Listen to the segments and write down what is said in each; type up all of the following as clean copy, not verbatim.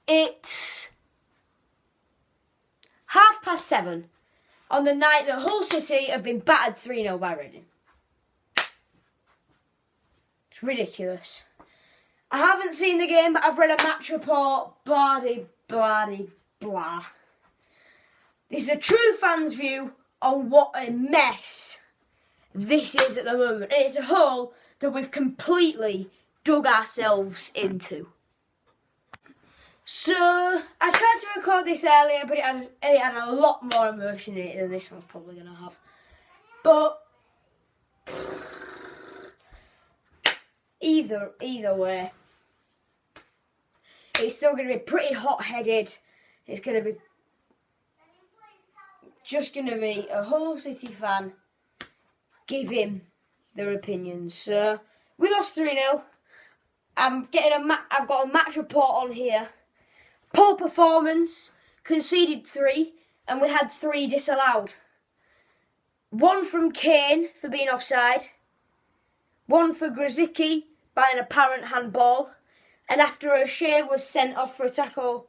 It's 7:30 on the night that Hull City have been battered 3-0 by Reading. It's ridiculous. I haven't seen the game, but I've read a match report. Blah, blah, blah. This is a true fan's view on what a mess this is at the moment. And it's a hole that we've completely dug ourselves into. So, I tried to record this earlier, but it had a lot more emotion in it than this one's probably going to have. But either way, it's still going to be pretty hot-headed. It's going to be just going to be a Hull City fan giving their opinions. So, we lost 3-0. I've got a match report on here. Poor performance, conceded 3, and we had 3 disallowed. 1 from Kane for being offside, 1 for Grzycki by an apparent handball, and after O'Shea was sent off for a tackle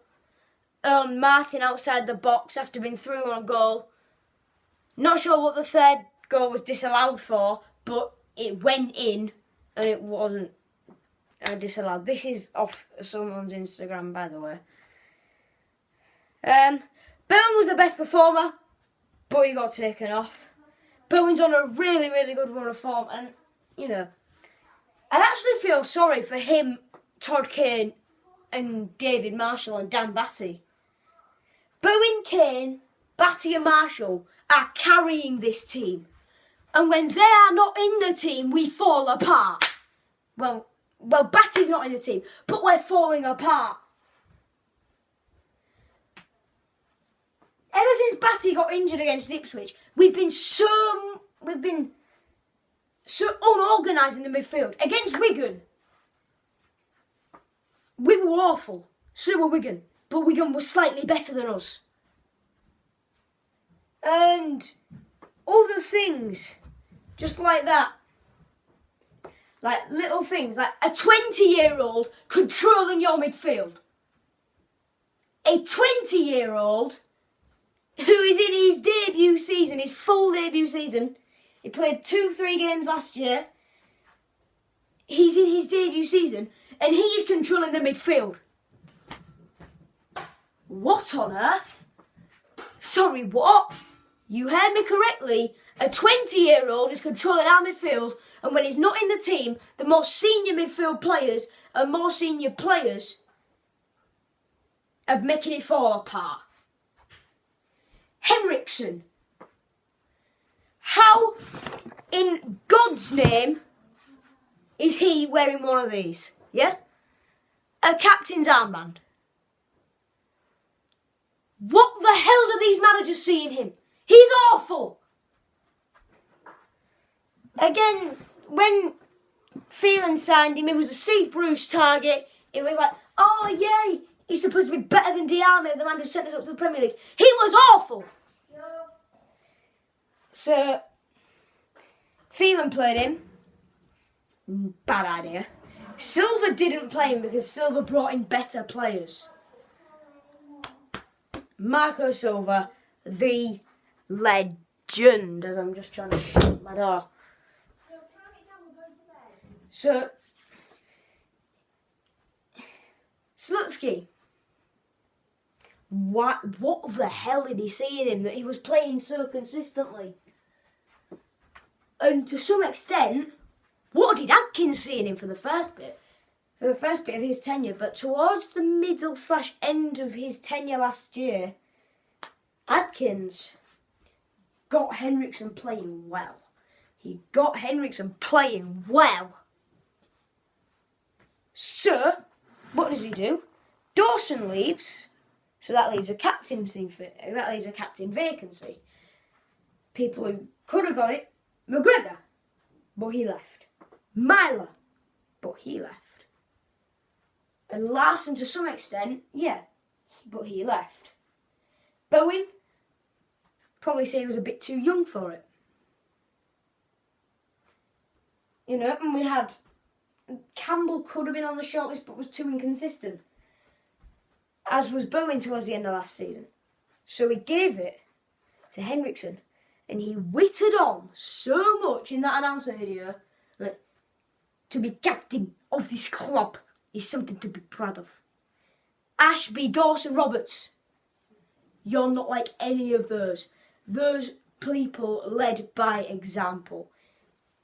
on Martin outside the box after being through on a goal. Not sure what the third goal was disallowed for, but it went in and it wasn't disallowed. This is off someone's Instagram, by the way. Bowen was the best performer, but he got taken off. Bowen's on a really, really good run of form, and, you know, I actually feel sorry for him, Todd Kane, and David Marshall and Dan Batty. Bowen, Kane, Batty and Marshall are carrying this team. And when they are not in the team, we fall apart. Well, Batty's not in the team, but we're falling apart. Ever since Batty got injured against Ipswich, we've been so unorganised in the midfield. Against Wigan, we were awful. So were Wigan, but Wigan was slightly better than us. And other things, just like that. Like little things, like a 20-year-old controlling your midfield. A 20-year-old who is in his debut season, his full debut season. He played 2-3 games last year. He's in his debut season and he is controlling the midfield. What on earth? Sorry, what? You heard me correctly. A 20-year-old is controlling our midfield, and when he's not in the team, the more senior midfield players and more senior players are making it fall apart. Henriksen. How in God's name is he wearing one of these? Yeah? A captain's armband. What the hell do these managers see in him? He's awful. Again, when Phelan signed him, it was a Steve Bruce target. It was like, oh yay, he's supposed to be better than Diarmi, the man who sent us up to the Premier League. He was awful. No. So, Phelan played him. Bad idea. Silva didn't play him because Silva brought in better players. Marco Silva, the legend, as I'm just trying to shut my door. So, Slutsky, what the hell did he see in him that he was playing so consistently? And to some extent, what did Adkins see in him for the first bit? For the first bit of his tenure, but towards the middle/end of his tenure last year, Adkins got Henriksen playing well. He got Henriksen playing well. So, what does he do? Dawson leaves, so that leaves a captain vacancy. People who could have got it, McGregor, but he left. Myler, but he left. And Larson, to some extent, yeah, but he left. Bowen, probably say he was a bit too young for it. You know, and we had Campbell could have been on the shortlist, but was too inconsistent. as was Bowen towards the end of last season. So he gave it to Henriksen, and he whittled on so much in that announcement video that to be captain of this club is something to be proud of. Ashby, Dawson, Roberts, you're not like any of those. Those people led by example.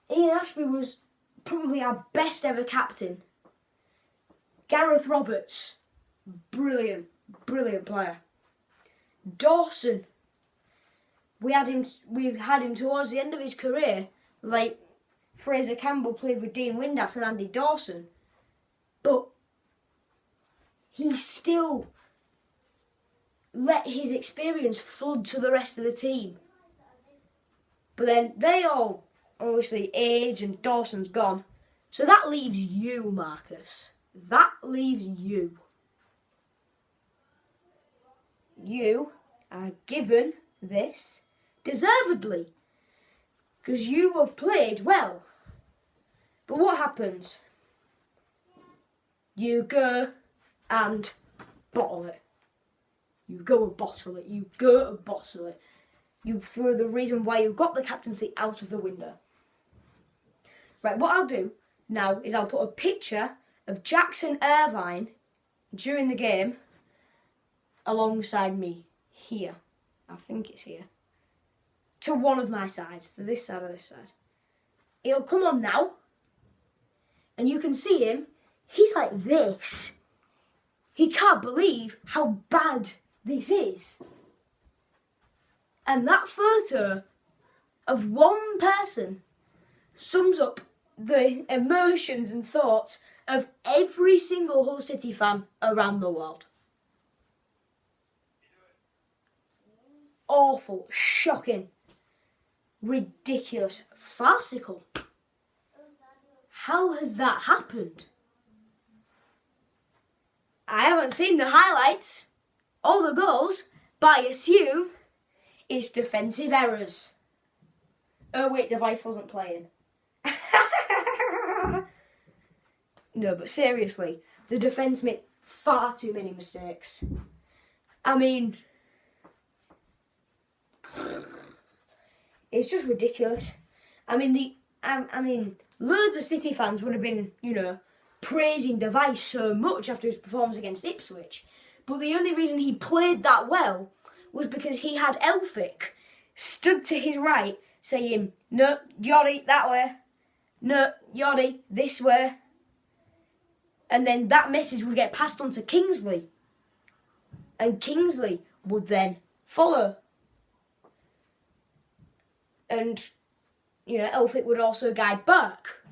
Ian Ashby was probably our best ever captain. Gareth Roberts, brilliant player. Dawson, we had him towards the end of his career, like Fraser Campbell played with Dean Windass and Andy Dawson, but he still let his experience flood to the rest of the team. But then they all obviously age and Dawson's gone, so that leaves you, Marcus. That leaves you. You are given this deservedly, because you have played well. But what happens? You go and bottle it. You go and bottle it. You go and bottle it. You throw the reason why you got the captaincy out of the window. Right, what I'll do now is I'll put a picture of Jackson Irvine during the game alongside me here. I think it's here. To one of my sides, to this side or this side. It'll come on now. And you can see him. He's like this. He can't believe how bad this is. And that photo of one person sums up the emotions and thoughts of every single Hull City fan around the world. Awful, shocking, ridiculous, farcical. How has that happened? I haven't seen the highlights or the goals, but I assume it's defensive errors. Oh wait, Device wasn't playing. No, but seriously, the defence made far too many mistakes. I mean, it's just ridiculous. I mean, loads of City fans would have been, praising Device so much after his performance against Ipswich. But the only reason he played that well was because he had Elphick stood to his right saying, no, Yori, that way. No, Yori, this way. And then that message would get passed on to Kingsley. And Kingsley would then follow. And, Elphick would also guide Burke.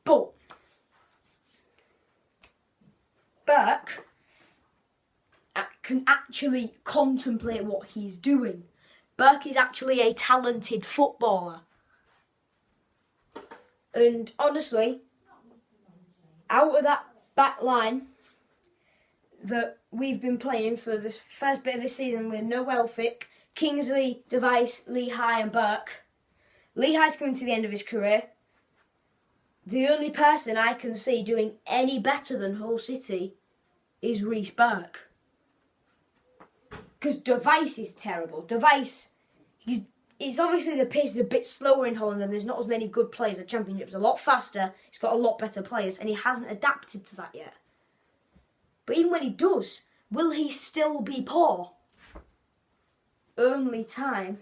But Burke can actually contemplate what he's doing. Burke is actually a talented footballer. And honestly, out of that back line that we've been playing for this first bit of this season with no Elphick, Kingsley, Device, Lehigh and Burke. Lehigh's coming to the end of his career. The only person I can see doing any better than Hull City is Reece Burke. Because Device is terrible. Device, it's obviously the pace is a bit slower in Holland and there's not as many good players. The Championship's a lot faster, he's got a lot better players and he hasn't adapted to that yet. But even when he does, will he still be poor? Only time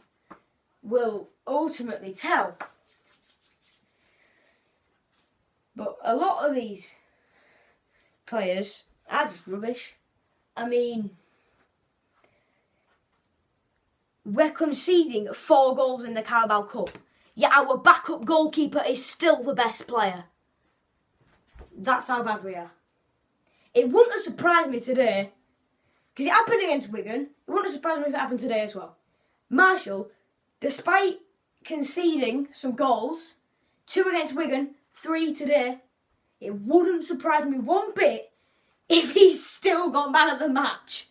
will ultimately tell. But a lot of these players are just rubbish. I mean, we're conceding 4 goals in the Carabao Cup, yet our backup goalkeeper is still the best player. That's how bad we are. It wouldn't have surprised me today, because it happened against Wigan. It wouldn't have surprised me if it happened today as well. Marshall, despite conceding some goals, 2 against Wigan, 3 today, it wouldn't surprise me one bit if he's still got man of the match.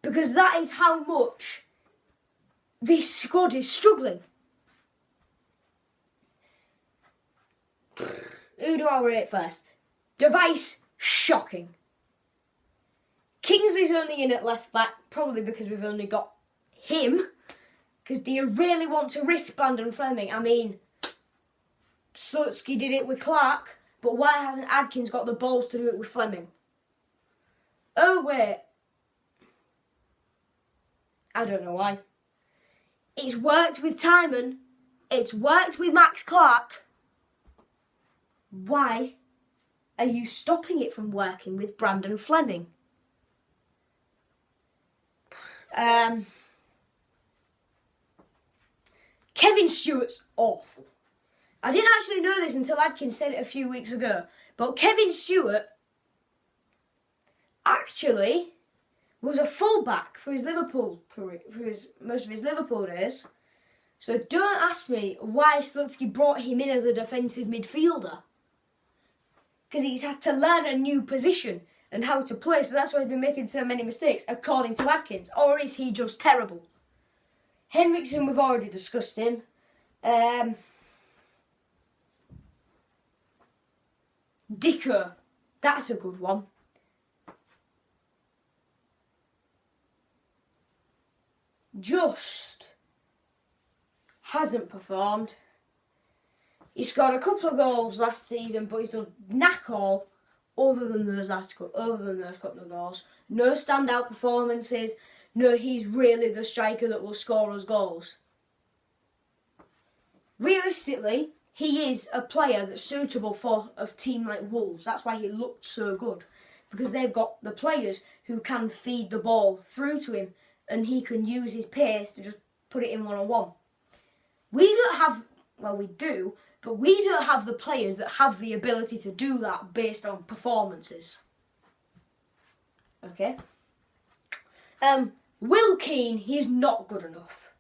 Because that is how much this squad is struggling. Who do I rate first? Device, shocking. Kingsley's only in at left back, probably because we've only got him. Because do you really want to risk Brandon Fleming? I mean, Slutsky did it with Clark, but why hasn't Adkins got the balls to do it with Fleming? Oh, wait. I don't know why. It's worked with Timon. It's worked with Max Clark. Why are you stopping it from working with Brandon Fleming? Kevin Stewart's awful. I didn't actually know this until Adkins said it a few weeks ago, but Kevin Stewart actually was a fullback for his Liverpool career, for most of his Liverpool days. So don't ask me why Slutsky brought him in as a defensive midfielder, because he's had to learn a new position and how to play. So that's why he's been making so many mistakes, according to Adkins. Or is he just terrible? Henriksen, we've already discussed him. Dicker, that's a good one. Just hasn't performed. He scored a couple of goals last season, but he's done knack all other than those couple of goals. No standout performances. No, he's really the striker that will score us goals. Realistically, he is a player that's suitable for a team like Wolves. That's why he looked so good. Because they've got the players who can feed the ball through to him, and he can use his pace to just put it in one-on-one. We don't have, well, we do, but we don't have the players that have the ability to do that based on performances. Okay? Will Keane, he's not good enough.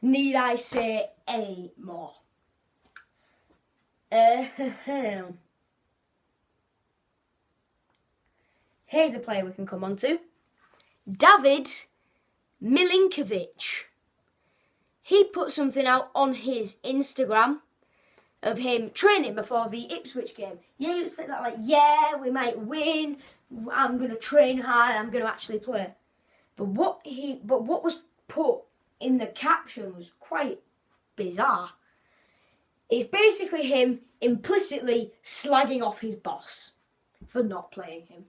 Need I say any more? Here's a player we can come on to. David Milinkovic. He put something out on his Instagram of him training before the Ipswich game. Yeah, you expect that, like, yeah, we might win. I'm going to train hard. I'm going to actually play. But what was put in the caption was quite bizarre. It's basically him implicitly slagging off his boss for not playing him.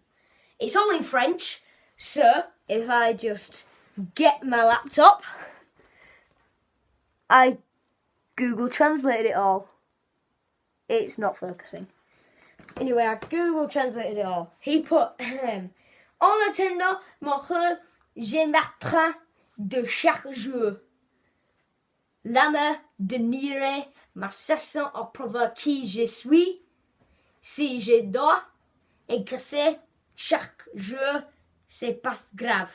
It's all in French, so if I just get my laptop, I Google translated it all. It's not focusing. Anyway, I Google translated it all. He put, en attendant mon rôle, je m'attrape de chaque jour. L'âme dénierait ma saison au pouvoir qui je suis. Si je dois exercer chaque jour, c'est pas grave.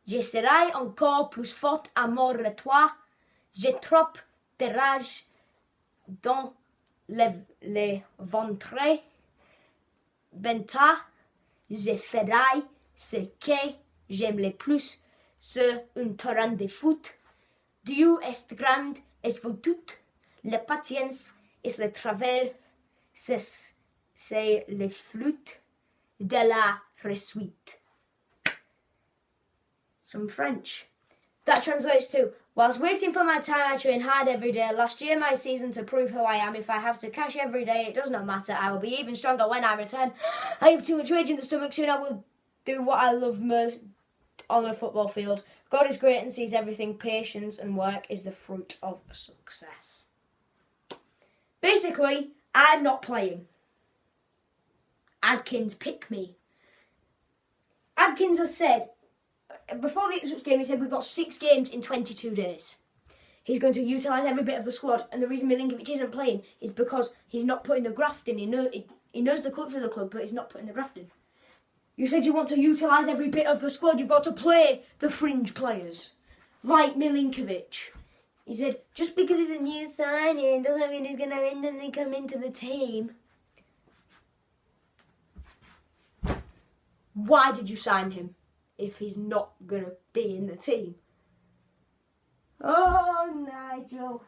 Je serai encore plus forte à mon retour. J'ai trop de rage dans les ventre. Benta, je ferai ce que j'aime le plus sur un terrain de foot. Dieu est grand et vous tout. La patience est le travail. C'est le flûte de la réussite. Some French. That translates to, whilst waiting for my time, I train hard every day. Last year, my season to prove who I am. If I have to cash every day, it does not matter. I will be even stronger when I return. I have too much rage in the stomach. Soon I will do what I love most on the football field. God is great and sees everything. Patience and work is the fruit of success. Basically, I'm not playing. Adkins, pick me. Adkins has said, before the Ipswich game, he said we've got 6 games in 22 days. He's going to utilise every bit of the squad, and the reason Milinkovic isn't playing is because he's not putting the graft in. He knows the culture of the club, but he's not putting the graft in. You said you want to utilise every bit of the squad. You've got to play the fringe players, like Milinkovic. He said, just because he's a new signing doesn't mean he's going to instantly come into the team. Why did you sign him if he's not going to be in the team? Oh, Nigel.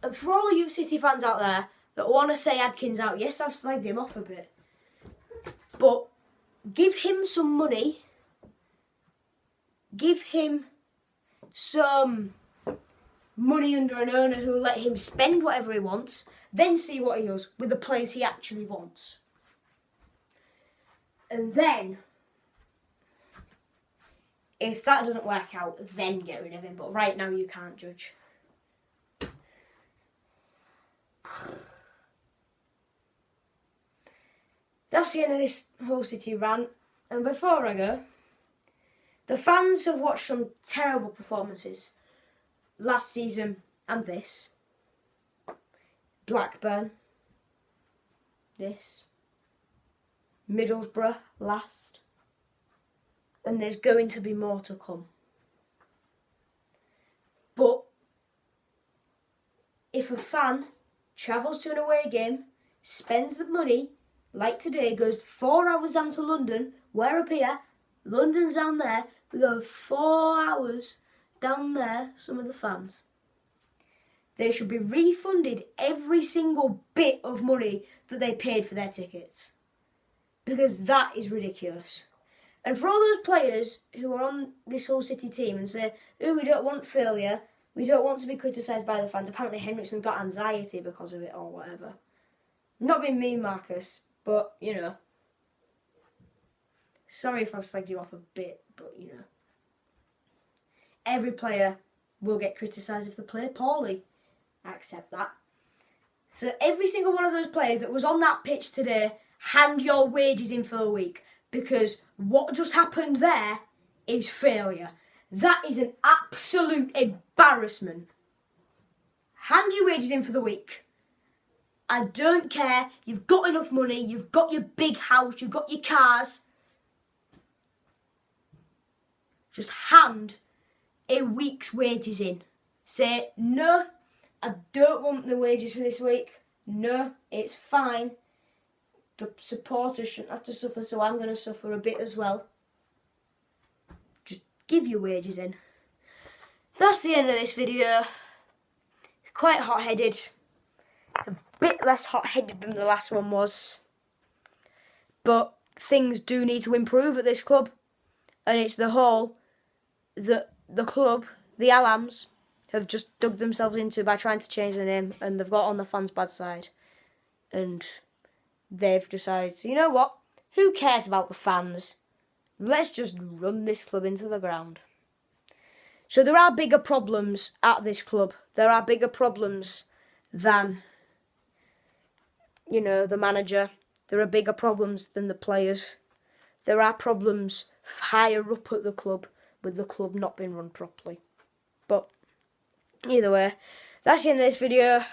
And for all you City fans out there that want to say Adkins out, yes, I've slagged him off a bit. But give him some money. Give him some money under an owner who will let him spend whatever he wants. Then see what he does with the players he actually wants. And then, if that doesn't work out, then get rid of him. But right now you can't judge. That's the end of this Hull City rant. And before I go, the fans have watched some terrible performances last season and this. Blackburn, this. Middlesbrough last. And there's going to be more to come. But if a fan travels to an away game, spends the money, like today, goes 4 hours down to London, we're up here, London's down there, we go 4 hours down there, some of the fans. They should be refunded every single bit of money that they paid for their tickets. Because that is ridiculous. And for all those players who are on this Hull City team and say, oh, we don't want failure, we don't want to be criticised by the fans. Apparently Henriksen got anxiety because of it or whatever. Not being mean, Marcus, but, you know. Sorry if I've slagged you off a bit, but, you know. Every player will get criticised if they play poorly. I accept that. So every single one of those players that was on that pitch today, hand your wages in for a week. Because what just happened there is failure. That is an absolute embarrassment. Hand your wages in for the week. I don't care. You've got enough money. You've got your big house. You've got your cars. Just hand a week's wages in. Say, no, I don't want the wages for this week. No, it's fine. The supporters shouldn't have to suffer, so I'm going to suffer a bit as well. Just give your wages in. That's the end of this video. It's quite hot-headed. A bit less hot-headed than the last one was. But things do need to improve at this club. And it's the hole that the club, the Alams, have just dug themselves into by trying to change the name. And they've got on the fans' bad side. And they've decided, you know what? Who cares about the fans? Let's just run this club into the ground. So there are bigger problems at this club. There are bigger problems than, you know, the manager. There are bigger problems than the players. There are problems higher up at the club with the club not being run properly. But either way, that's the end of this video.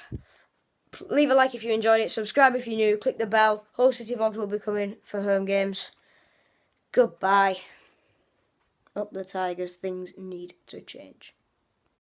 Leave a like if you enjoyed it, subscribe if you're new, click the bell. Hull City vlogs will be coming for home games. Goodbye. Up the Tigers, things need to change.